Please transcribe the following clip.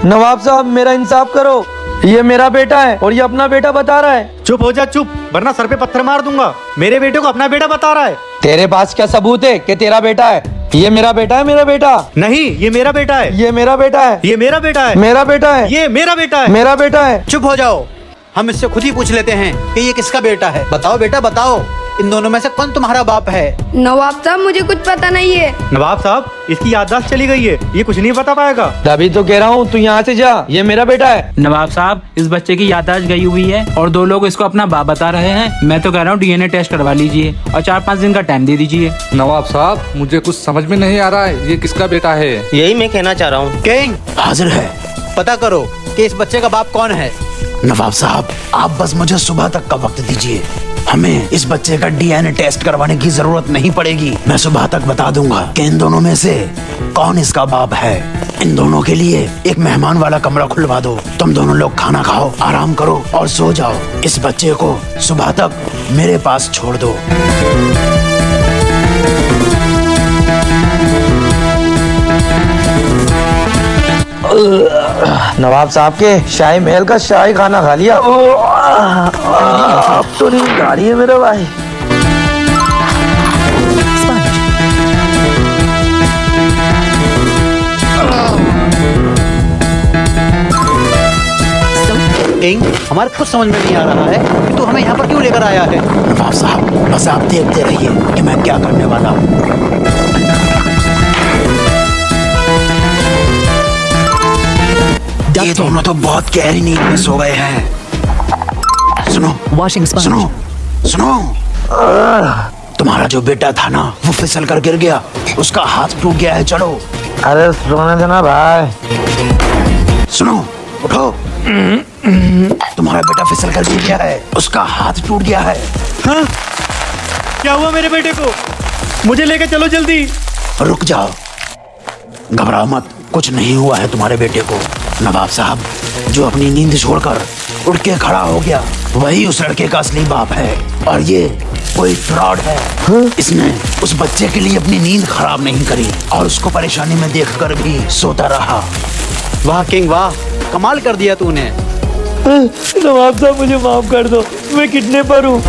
नवाब साहब मेरा इंसाफ करो, ये मेरा बेटा है और ये अपना बेटा बता रहा है। चुप हो जा चुप, वरना सर पे पत्थर मार दूंगा। मेरे बेटे को अपना बेटा बता रहा है। तेरे पास क्या सबूत है कि तेरा बेटा है? ये मेरा बेटा है, मेरा बेटा। नहीं, ये मेरा बेटा है। ये मेरा बेटा है, ये मेरा बेटा है। मेरा बेटा है, ये मेरा बेटा है। मेरा बेटा है। चुप हो जाओ, हम इससे खुद ही पूछ लेते हैं कि ये किसका बेटा है। बताओ बेटा बताओ, इन दोनों में से कौन तुम्हारा बाप है? नवाब साहब मुझे कुछ पता नहीं है। नवाब साहब, इसकी याददाश्त चली गई है, ये कुछ नहीं बता पाएगा। तभी तो कह रहा हूँ तू यहाँ से जा, ये मेरा बेटा है। नवाब साहब, इस बच्चे की याददाश्त गई हुई है और 2 लोग इसको अपना बाप बता रहे हैं। मैं तो कह रहा हूँ DNA टेस्ट करवा लीजिए और 4-5 दिन का टाइम दे दीजिए। नवाब साहब, मुझे कुछ समझ में नहीं आ रहा है, ये किसका बेटा है? यही मैं कहना चाह रहा हूँ। किंग हाजिर है, पता करो कि इस बच्चे का बाप कौन है। नवाब साहब, आप बस मुझे सुबह तक का वक्त दीजिए, हमें इस बच्चे का DNA टेस्ट करवाने की जरूरत नहीं पड़ेगी। मैं सुबह तक बता दूंगा कि इन दोनों में से कौन इसका बाप है। इन दोनों के लिए एक मेहमान वाला कमरा खुलवा दो। तुम दोनों लोग खाना खाओ, आराम करो और सो जाओ। इस बच्चे को सुबह तक मेरे पास छोड़ दो। नवाब साहब के शाही महल का शाही खाना खा लिया। अब तो नहीं खा रही है मेरे भाई। किंग, हमारे कुछ समझ में नहीं आ रहा है कि तू हमें यहाँ पर क्यों लेकर आया है। नवाब साहब, बस आप देखते रहिए कि मैं क्या करने वाला हूँ। ये दोनों तो बहुत गहरी नींद में सो गए हैं। सुनो सुनो सुनो, तुम्हारा जो बेटा था ना, वो फिसल कर गिर गया, उसका हाथ टूट गया है। चलो। अरे सोने देना भाई। सुनो, उठो। तुम्हारा बेटा फिसल कर गिर गया है, उसका हाथ टूट गया है। हाँ? क्या हुआ मेरे बेटे को? मुझे लेके चलो जल्दी। रुक जाओ, घबराओ मत, कुछ नहीं हुआ है तुम्हारे बेटे को। नवाब साहब, जो अपनी नींद छोड़कर उठ के खड़ा हो गया, वही उस लड़के का असली बाप है और ये कोई फ्रॉड है। इसने उस बच्चे के लिए अपनी नींद खराब नहीं करी और उसको परेशानी में देखकर भी सोता रहा। वाह किंग वाह, कमाल कर दिया तूने। नवाब साहब मुझे माफ कर दो, मैं किडनैपर हूँ।